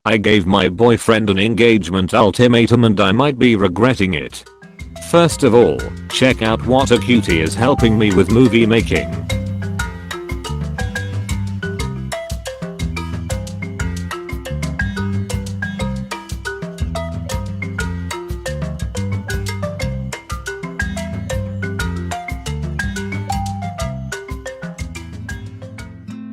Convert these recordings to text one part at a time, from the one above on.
I gave my boyfriend an engagement ultimatum and I might be regretting it. First of all, check out what a cutie is helping me with movie making.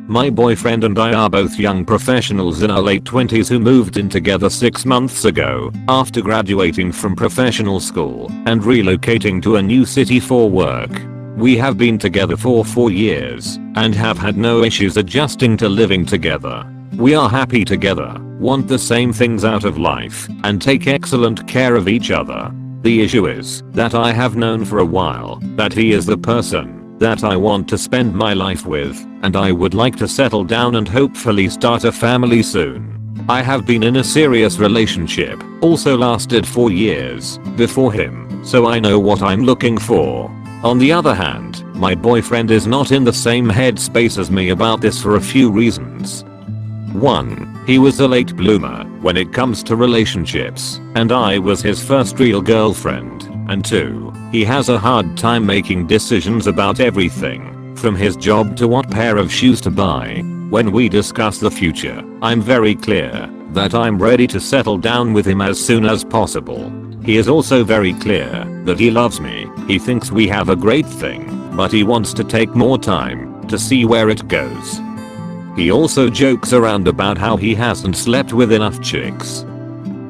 My boyfriend and I are both young professionals in our late 20s who moved in together 6 months ago after graduating from professional school and relocating to a new city for work. We have been together for 4 years and have had no issues adjusting to living together. We are happy together, want the same things out of life, and take excellent care of each other. The issue is that I have known for a while that he is the person that I want to spend my life with, and I would like to settle down and hopefully start a family soon. I have been in a serious relationship, also lasted 4 years, before him, so I know what I'm looking for. On the other hand, my boyfriend is not in the same headspace as me about this for a few reasons. 1. He was a late bloomer when it comes to relationships, and I was his first real girlfriend. And 2. He has a hard time making decisions about everything, from his job to what pair of shoes to buy. When we discuss the future, I'm very clear that I'm ready to settle down with him as soon as possible. He is also very clear that he loves me, he thinks we have a great thing, but he wants to take more time to see where it goes. He also jokes around about how he hasn't slept with enough chicks.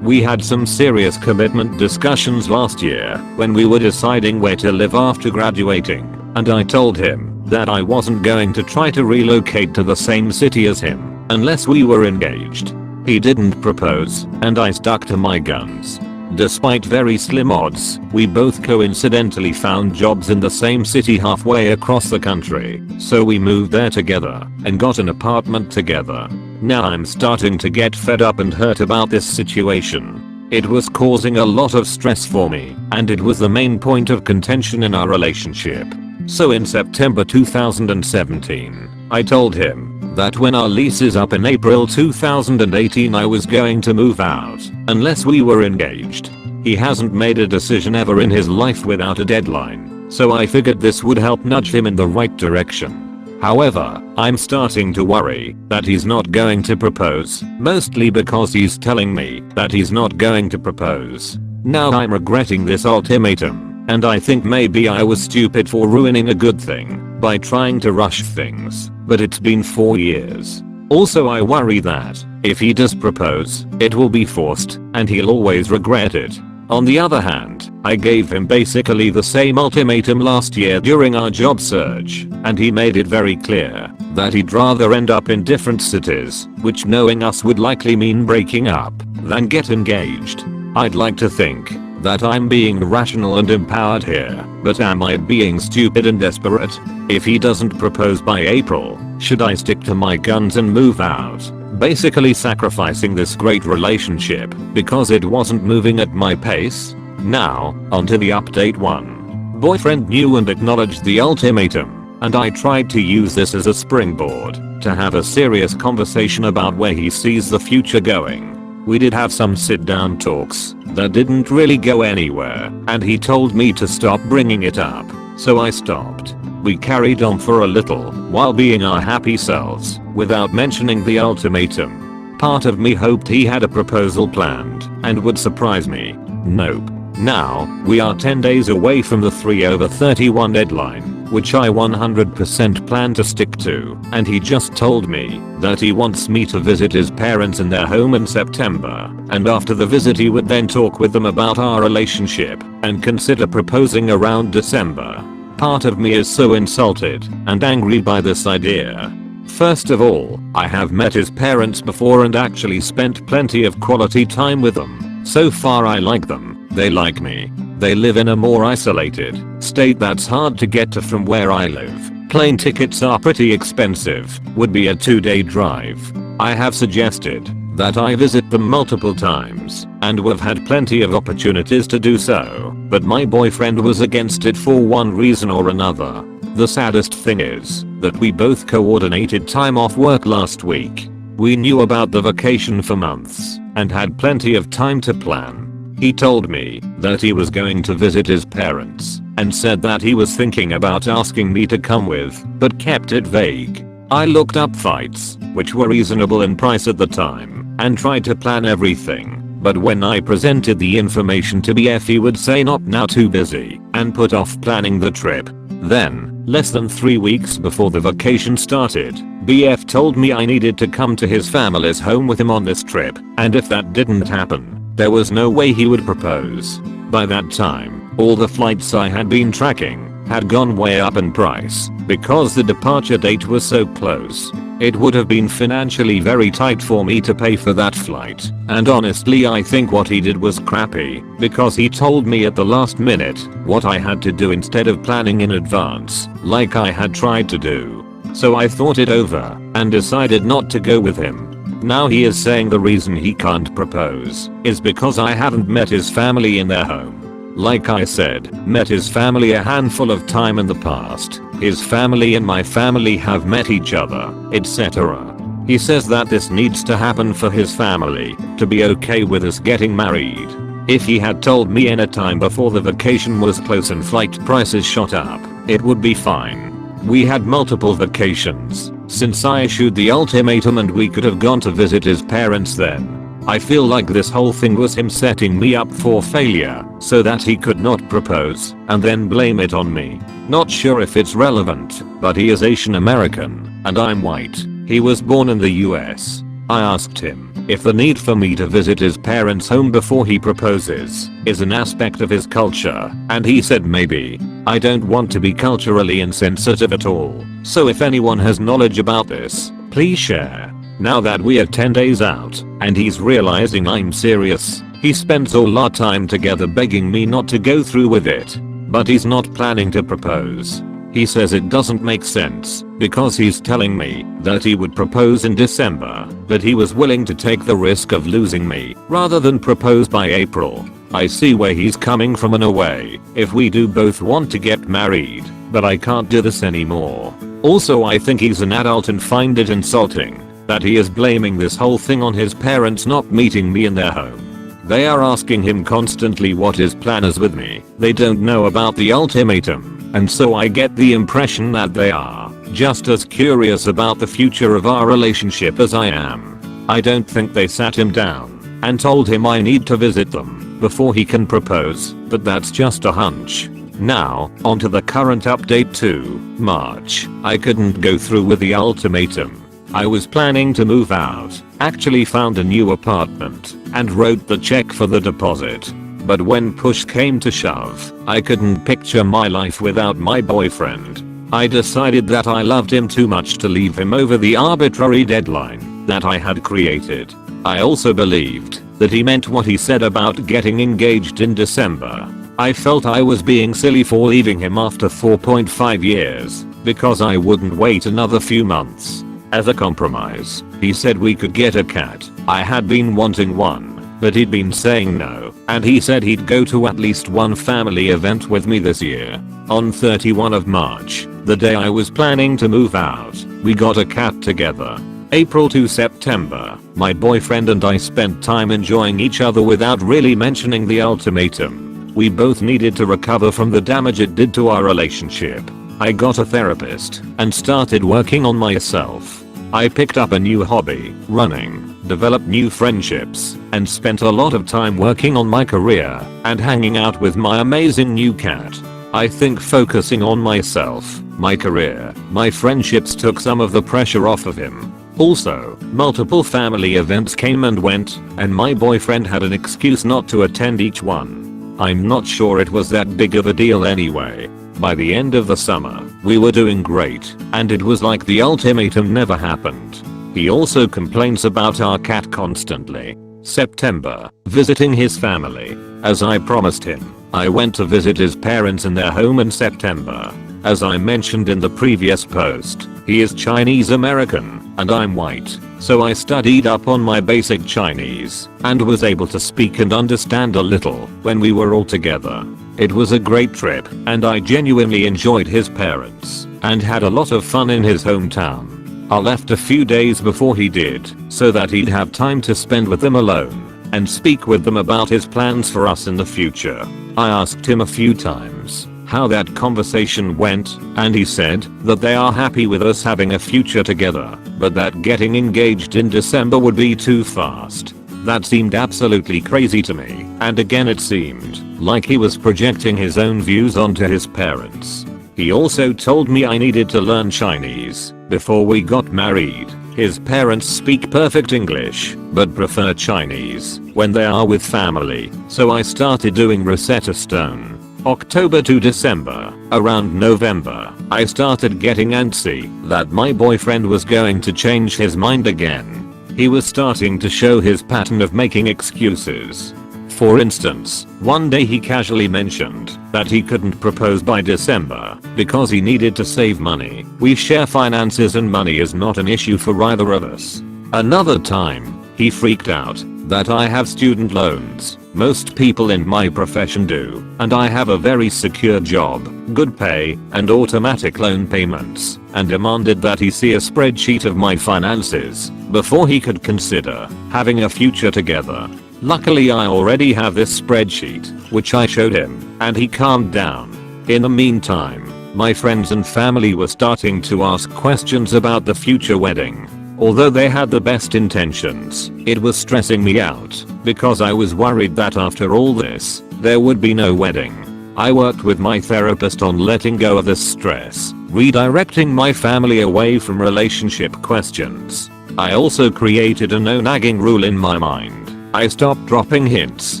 We had some serious commitment discussions last year when we were deciding where to live after graduating, and I told him that I wasn't going to try to relocate to the same city as him unless we were engaged. He didn't propose, and I stuck to my guns. Despite very slim odds, we both coincidentally found jobs in the same city halfway across the country, so we moved there together and got an apartment together. Now I'm starting to get fed up and hurt about this situation. It was causing a lot of stress for me, and it was the main point of contention in our relationship. So in September 2017, I told him that when our lease is up in April 2018 I was going to move out, unless we were engaged. He hasn't made a decision ever in his life without a deadline, so I figured this would help nudge him in the right direction. However, I'm starting to worry that he's not going to propose, mostly because he's telling me that he's not going to propose. Now I'm regretting this ultimatum, and I think maybe I was stupid for ruining a good thing by trying to rush things, but it's been 4 years. Also I worry that if he does propose, it will be forced and he'll always regret it. On the other hand, I gave him basically the same ultimatum last year during our job search, and he made it very clear that he'd rather end up in different cities, which knowing us would likely mean breaking up, than get engaged. I'd like to think that I'm being rational and empowered here, but am I being stupid and desperate? If he doesn't propose by April, should I stick to my guns and move out? Basically sacrificing this great relationship because it wasn't moving at my pace? Now, onto the update 1. Boyfriend knew and acknowledged the ultimatum, and I tried to use this as a springboard to have a serious conversation about where he sees the future going. We did have some sit-down talks that didn't really go anywhere, and he told me to stop bringing it up, so I stopped. We carried on for a little while being our happy selves without mentioning the ultimatum. Part of me hoped he had a proposal planned and would surprise me. Nope. Now, we are 10 days away from the 3/31 deadline, which I 100% plan to stick to, and he just told me that he wants me to visit his parents in their home in September, and after the visit he would then talk with them about our relationship and consider proposing around December. Part of me is so insulted and angry by this idea. First of all, I have met his parents before and actually spent plenty of quality time with them. So far I like them, they like me. They live in a more isolated state that's hard to get to from where I live. Plane tickets are pretty expensive, would be a 2-day drive. I have suggested that I visit them multiple times, and we've had plenty of opportunities to do so, but my boyfriend was against it for one reason or another. The saddest thing is that we both coordinated time off work last week. We knew about the vacation for months and had plenty of time to plan. He told me that he was going to visit his parents and said that he was thinking about asking me to come with, but kept it vague. I looked up flights, which were reasonable in price at the time, and tried to plan everything. But when I presented the information to BF, he would say not now, too busy, and put off planning the trip. Then, less than 3 weeks before the vacation started, BF told me I needed to come to his family's home with him on this trip, and if that didn't happen, there was no way he would propose. By that time, all the flights I had been tracking had gone way up in price because the departure date was so close. It would have been financially very tight for me to pay for that flight, and honestly I think what he did was crappy because he told me at the last minute what I had to do instead of planning in advance like I had tried to do. So I thought it over and decided not to go with him. Now he is saying the reason he can't propose is because I haven't met his family in their home. Like I said, met his family a handful of time in the past. His family and my family have met each other, etc. He says that this needs to happen for his family to be okay with us getting married. If he had told me in a time before the vacation was close and flight prices shot up, it would be fine. We had multiple vacations since I issued the ultimatum and we could have gone to visit his parents then. I feel like this whole thing was him setting me up for failure so that he could not propose and then blame it on me. Not sure if it's relevant, but he is Asian American and I'm white. He was born in the US. I asked him if the need for me to visit his parents' home before he proposes is an aspect of his culture, and he said maybe. I don't want to be culturally insensitive at all, so if anyone has knowledge about this, please share. Now that we are 10 days out and he's realizing I'm serious, he spends all our time together begging me not to go through with it. But he's not planning to propose. He says it doesn't make sense because he's telling me that he would propose in December, but he was willing to take the risk of losing me rather than propose by April. I see where he's coming from in a way if we do both want to get married, but I can't do this anymore. Also, I think he's an adult and find it insulting that he is blaming this whole thing on his parents not meeting me in their home. They are asking him constantly what his plan is with me. They don't know about the ultimatum, and so I get the impression that they are just as curious about the future of our relationship as I am. I don't think they sat him down and told him I need to visit them before he can propose, but that's just a hunch. Now, onto the current update to March. I couldn't go through with the ultimatum. I was planning to move out, actually found a new apartment, and wrote the check for the deposit. But when push came to shove, I couldn't picture my life without my boyfriend. I decided that I loved him too much to leave him over the arbitrary deadline that I had created. I also believed that he meant what he said about getting engaged in December. I felt I was being silly for leaving him after 4.5 years because I wouldn't wait another few months. As a compromise, he said we could get a cat. I had been wanting one, but he'd been saying no, and he said he'd go to at least one family event with me this year. On 31 of March, the day I was planning to move out, we got a cat together. April to September, my boyfriend and I spent time enjoying each other without really mentioning the ultimatum. We both needed to recover from the damage it did to our relationship. I got a therapist and started working on myself. I picked up a new hobby, running, developed new friendships, and spent a lot of time working on my career and hanging out with my amazing new cat. I think focusing on myself, my career, my friendships took some of the pressure off of him. Also, multiple family events came and went, and my boyfriend had an excuse not to attend each one. I'm not sure it was that big of a deal anyway. By the end of the summer, we were doing great, and it was like the ultimatum never happened. He also complains about our cat constantly. September, visiting his family. As I promised him, I went to visit his parents in their home in September. As I mentioned in the previous post, he is Chinese American, and I'm white, so I studied up on my basic Chinese, and was able to speak and understand a little when we were all together. It was a great trip, and I genuinely enjoyed his parents, and had a lot of fun in his hometown. I left a few days before he did, so that he'd have time to spend with them alone and speak with them about his plans for us in the future. I asked him a few times how that conversation went, and he said that they are happy with us having a future together, but that getting engaged in December would be too fast. That seemed absolutely crazy to me, and again it seemed like he was projecting his own views onto his parents. He also told me I needed to learn Chinese before we got married. His parents speak perfect English, but prefer Chinese when they are with family, so I started doing Rosetta Stone. October to December. Around November, I started getting antsy that my boyfriend was going to change his mind again. He was starting to show his pattern of making excuses. For instance, one day he casually mentioned that he couldn't propose by December because he needed to save money. We share finances and money is not an issue for either of us. Another time, he freaked out that I have student loans. Most people in my profession do, and I have a very secure job, good pay, and automatic loan payments, and demanded that he see a spreadsheet of my finances before he could consider having a future together. Luckily I already have this spreadsheet, which I showed him, and he calmed down. In the meantime, my friends and family were starting to ask questions about the future wedding. Although they had the best intentions, it was stressing me out because I was worried that after all this, there would be no wedding. I worked with my therapist on letting go of this stress, redirecting my family away from relationship questions. I also created a no nagging rule in my mind. I stopped dropping hints,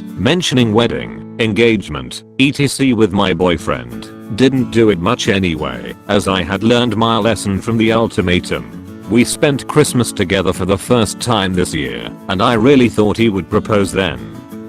mentioning wedding, engagement, etc. with my boyfriend. Didn't do it much anyway, as I had learned my lesson from the ultimatum. We spent Christmas together for the first time this year, and I really thought he would propose then.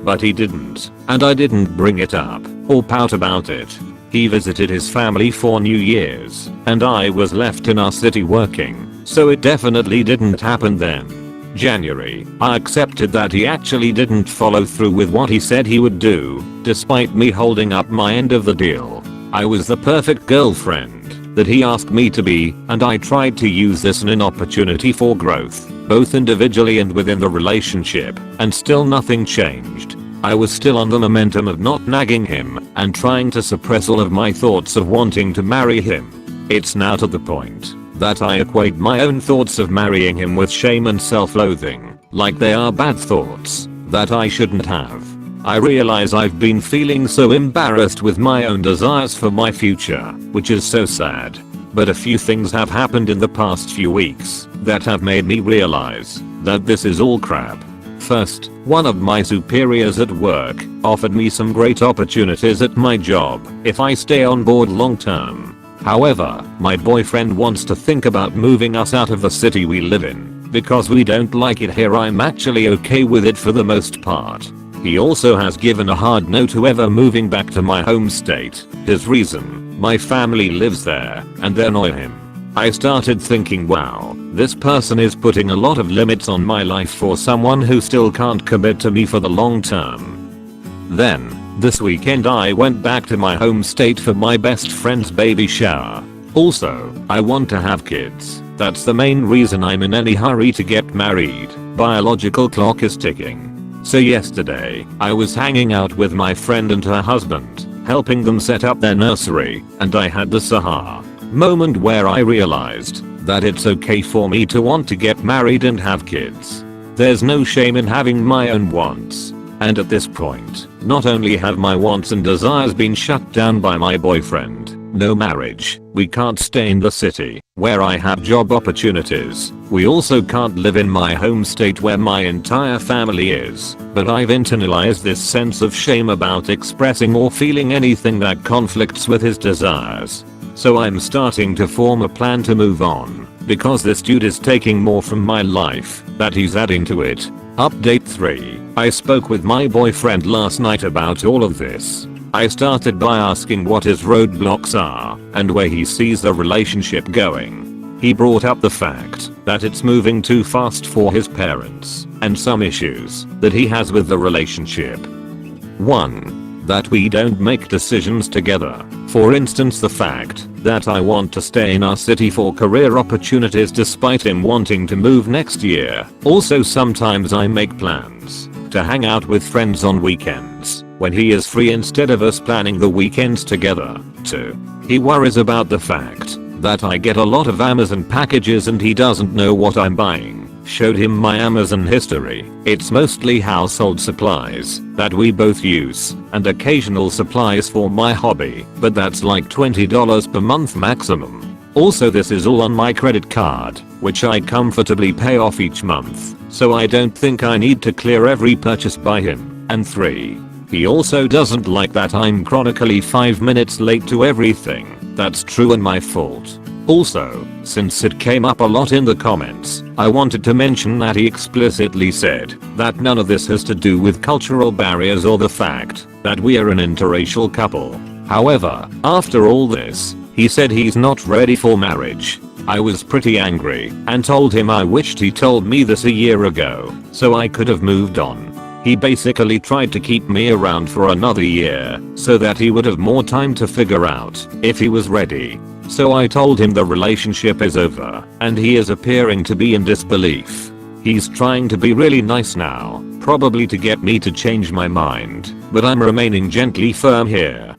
But he didn't, and I didn't bring it up or pout about it. He visited his family for New Year's, and I was left in our city working, so it definitely didn't happen then. January, I accepted that he actually didn't follow through with what he said he would do, despite me holding up my end of the deal. I was the perfect girlfriend that he asked me to be, and I tried to use this as an opportunity for growth, both individually and within the relationship, and still nothing changed. I was still on the momentum of not nagging him and trying to suppress all of my thoughts of wanting to marry him. It's now to the point that I equate my own thoughts of marrying him with shame and self-loathing, like they are bad thoughts that I shouldn't have. I realize I've been feeling so embarrassed with my own desires for my future, which is so sad. But a few things have happened in the past few weeks that have made me realize that this is all crap. First, one of my superiors at work offered me some great opportunities at my job if I stay on board long term. However, my boyfriend wants to think about moving us out of the city we live in because we don't like it here. I'm actually okay with it for the most part. He also has given a hard no to ever moving back to my home state. His reason: my family lives there and they annoy him. I started thinking, wow, this person is putting a lot of limits on my life for someone who still can't commit to me for the long term. Then, this weekend I went back to my home state for my best friend's baby shower. Also, I want to have kids. That's the main reason I'm in any hurry to get married. Biological clock is ticking. So yesterday, I was hanging out with my friend and her husband, helping them set up their nursery, and I had this aha moment where I realized that it's okay for me to want to get married and have kids. There's no shame in having my own wants. And at this point, not only have my wants and desires been shut down by my boyfriend, no marriage, we can't stay in the city where I have job opportunities, we also can't live in my home state where my entire family is, but I've internalized this sense of shame about expressing or feeling anything that conflicts with his desires. So I'm starting to form a plan to move on, because this dude is taking more from my life that he's adding to it. Update 3. I spoke with my boyfriend last night about all of this. I started by asking what his roadblocks are and where he sees the relationship going. He brought up the fact that it's moving too fast for his parents and some issues that he has with the relationship. 1. that we don't make decisions together. For instance, the fact that I want to stay in our city for career opportunities despite him wanting to move next year. Also, sometimes I make plans to hang out with friends on weekends when he is free instead of us planning the weekends together. 2. He worries about the fact that I get a lot of Amazon packages and he doesn't know what I'm buying. Showed him my Amazon history. It's mostly household supplies that we both use and occasional supplies for my hobby, but that's like $20 per month maximum. Also, this is all on my credit card, which I comfortably pay off each month, so I don't think I need to clear every purchase by him. And 3. He also doesn't like that I'm chronically 5 minutes late to everything. That's true and my fault. Also, since it came up a lot in the comments, I wanted to mention that he explicitly said that none of this has to do with cultural barriers or the fact that we are an interracial couple. However, after all this, he said he's not ready for marriage. I was pretty angry and told him I wished he told me this a year ago so I could have moved on. He basically tried to keep me around for another year so that he would have more time to figure out if he was ready. So I told him the relationship is over, and he is appearing to be in disbelief. He's trying to be really nice now, probably to get me to change my mind, but I'm remaining gently firm here.